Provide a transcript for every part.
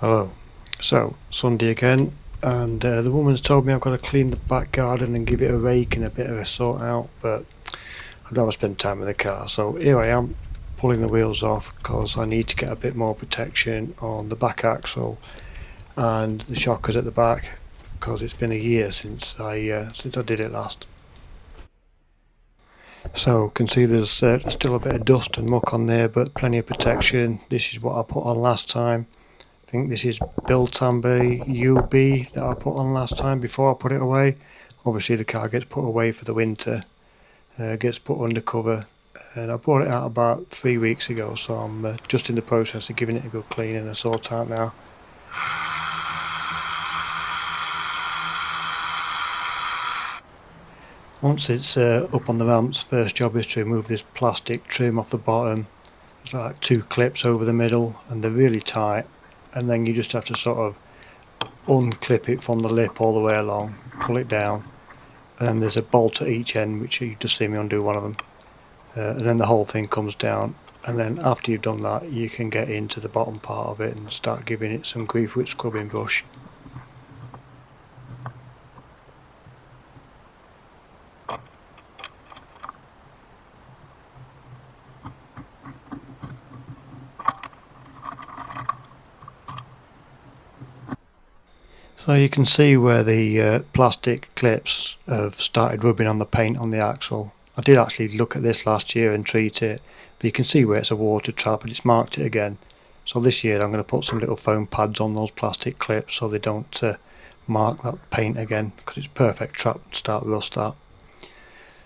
Hello. So, Sunday again, and the woman's told me I've got to clean the back garden and give it a rake and a bit of a sort out, but I'd rather spend time in the car. So here I am, pulling the wheels off because I need to get a bit more protection on the back axle and the shockers at the back, because it's been a year since I did it last. So can see there's still a bit of dust and muck on there, but plenty of protection. This is what I put on last time. I think this is Biltambe UB that I put on last time before I put it away. Obviously the car gets put away for the winter, gets put under cover, and I brought it out about 3 weeks ago, so I'm just in the process of giving it a good clean and a sort out now. Once it's up on the ramps, first job is to remove this plastic trim off the bottom. There's like 2 clips over the middle and they're really tight, and then you just have to sort of unclip it from the lip all the way along, pull it down, and then there's a bolt at each end, which you just see me undo one of them, and then the whole thing comes down, and then after you've done that you can get into the bottom part of it and start giving it some grief with scrubbing brush. So you can see where the plastic clips have started rubbing on the paint on the axle. I did actually look at this last year and treat it, but you can see where it's a water trap and it's marked it again. So this year I'm going to put some little foam pads on those plastic clips so they don't mark that paint again, because it's a perfect trap to start rust that.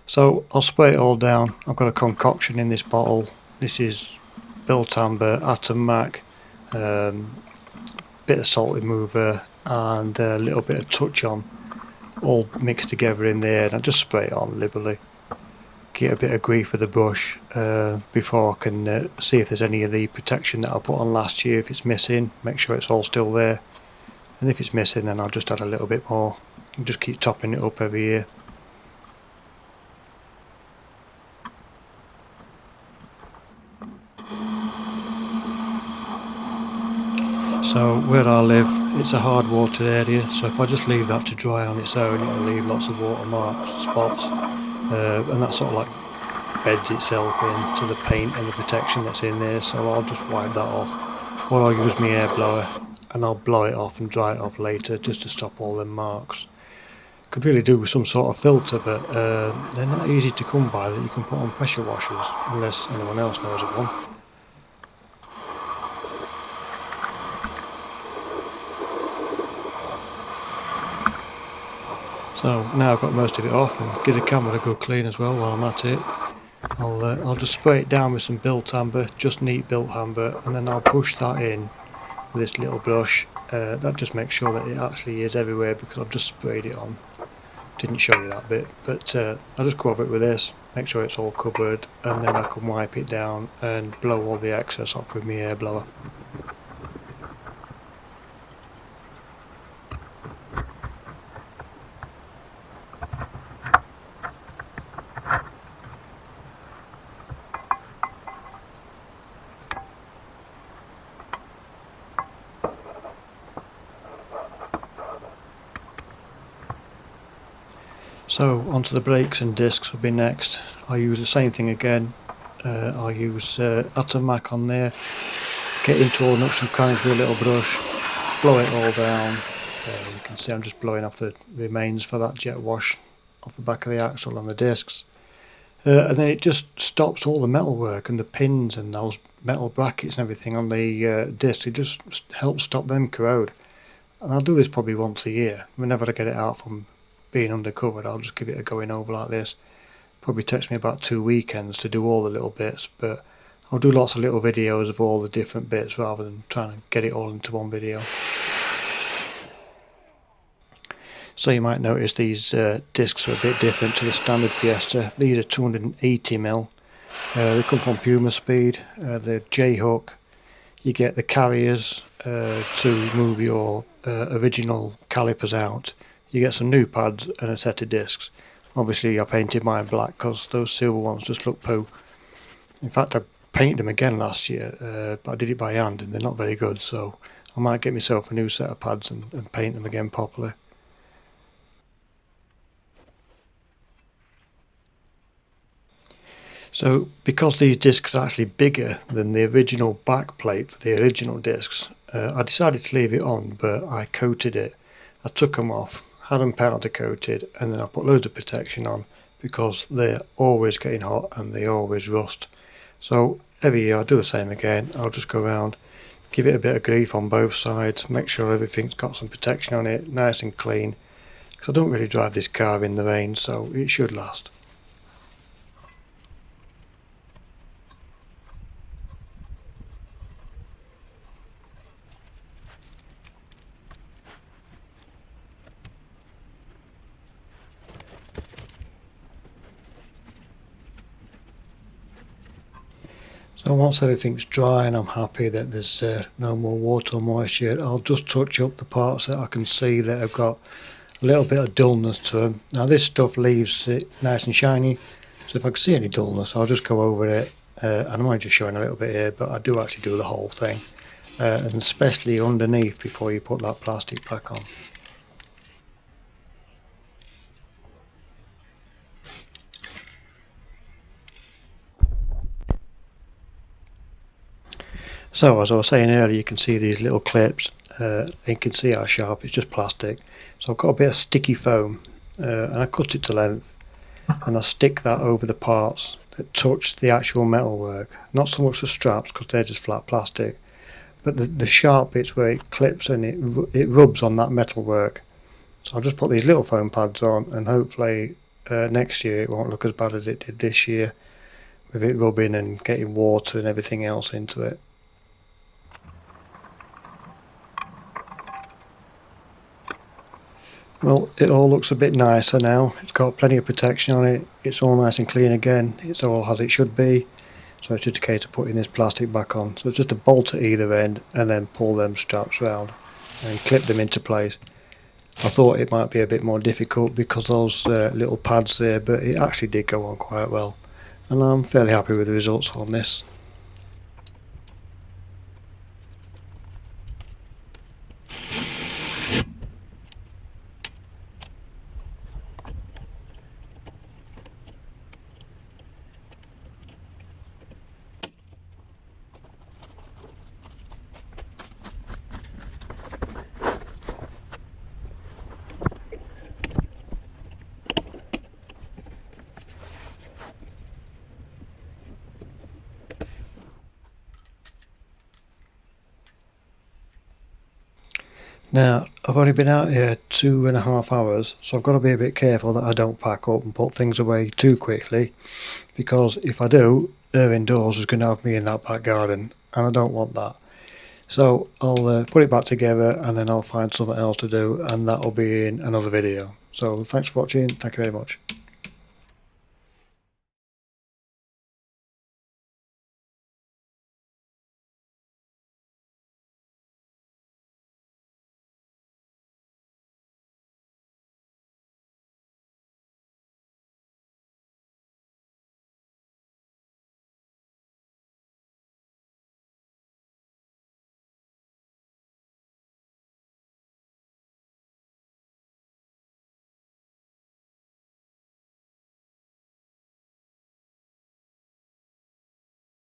So I'll spray it all down. I've got a concoction in this bottle. This is Biltambe Atom Mac, bit of salt remover and a little bit of touch on, all mixed together in there, and I just spray it on liberally. Get a bit of grief with the brush before I can see if there's any of the protection that I put on last year. If it's missing, make sure it's all still there, and if it's missing then I'll just add a little bit more and just keep topping it up every year. So where I live, it's a hard watered area, so if I just leave that to dry on its own, it'll leave lots of watermarks, spots, and that sort of like beds itself into the paint and the protection that's in there, so I'll just wipe that off. Or I'll use my air blower and I'll blow it off and dry it off later just to stop all them marks. Could really do with some sort of filter, but they're not easy to come by that you can put on pressure washers, unless anyone else knows of one. So now I've got most of it off, and give the camera a good clean as well while I'm at it. I'll just spray it down with some Biltambe, just neat Biltambe, and then I'll brush that in with this little brush. That just makes sure that it actually is everywhere, because I've just sprayed it on. Didn't show you that bit, but I'll just go over it with this, make sure it's all covered, and then I can wipe it down and blow all the excess off with my air blower. So onto the brakes and discs will be next. I'll use the same thing again. I'll use Atom Mac on there, get into all nooks and crannies with a little brush, blow it all down. You can see I'm just blowing off the remains for that jet wash off the back of the axle and the discs. And then it just stops all the metal work and the pins and those metal brackets and everything on the disc. It just helps stop them corrode. And I'll do this probably once a year. Whenever I get it out from being undercovered, I'll just give it a going over like this. Probably takes me about 2 weekends to do all the little bits, but I'll do lots of little videos of all the different bits rather than trying to get it all into one video. So you might notice these discs are a bit different to the standard Fiesta. These are 280mm. They come from Puma Speed. They're J-hook. You get the carriers to move your original calipers out. You get some new pads and a set of discs. Obviously I painted mine black because those silver ones just look poo. In fact I painted them again last year, but I did it by hand and they're not very good, so I might get myself a new set of pads and paint them again properly. So because these discs are actually bigger than the original back plate for the original discs, I decided to leave it on, but I coated it. I took them off, had them powder coated, and then I put loads of protection on because they're always getting hot and they always rust. So every year I'll do the same again. I'll just go around, give it a bit of grief on both sides, make sure everything's got some protection on it, nice and clean, because I don't really drive this car in the rain, so it should last. So once everything's dry and I'm happy that there's no more water or moisture, I'll just touch up the parts that I can see that have got a little bit of dullness to them. Now this stuff leaves it nice and shiny, so if I can see any dullness I'll just go over it, and I'm only just showing a little bit here, but I do actually do the whole thing, and especially underneath before you put that plastic back on. So as I was saying earlier, you can see these little clips, you can see how sharp, it's just plastic. So I've got a bit of sticky foam, and I cut it to length, and I stick that over the parts that touch the actual metalwork. Not so much the straps because they're just flat plastic, but the sharp bits where it clips and it rubs on that metalwork. So I'll just put these little foam pads on, and hopefully next year it won't look as bad as it did this year, with it rubbing and getting water and everything else into it. Well, it all looks a bit nicer now. It's got plenty of protection on it. It's all nice and clean again. It's all as it should be. So it's just a case of putting this plastic back on. So it's just a bolt at either end and then pull them straps round and clip them into place. I thought it might be a bit more difficult because those little pads there, but it actually did go on quite well. And I'm fairly happy with the results on this. Now, I've only been out here 2.5 hours, so I've got to be a bit careful that I don't pack up and put things away too quickly, because if I do, her indoors is going to have me in that back garden, and I don't want that. So I'll put it back together and then I'll find something else to do, and that'll be in another video. So thanks for watching, thank you very much.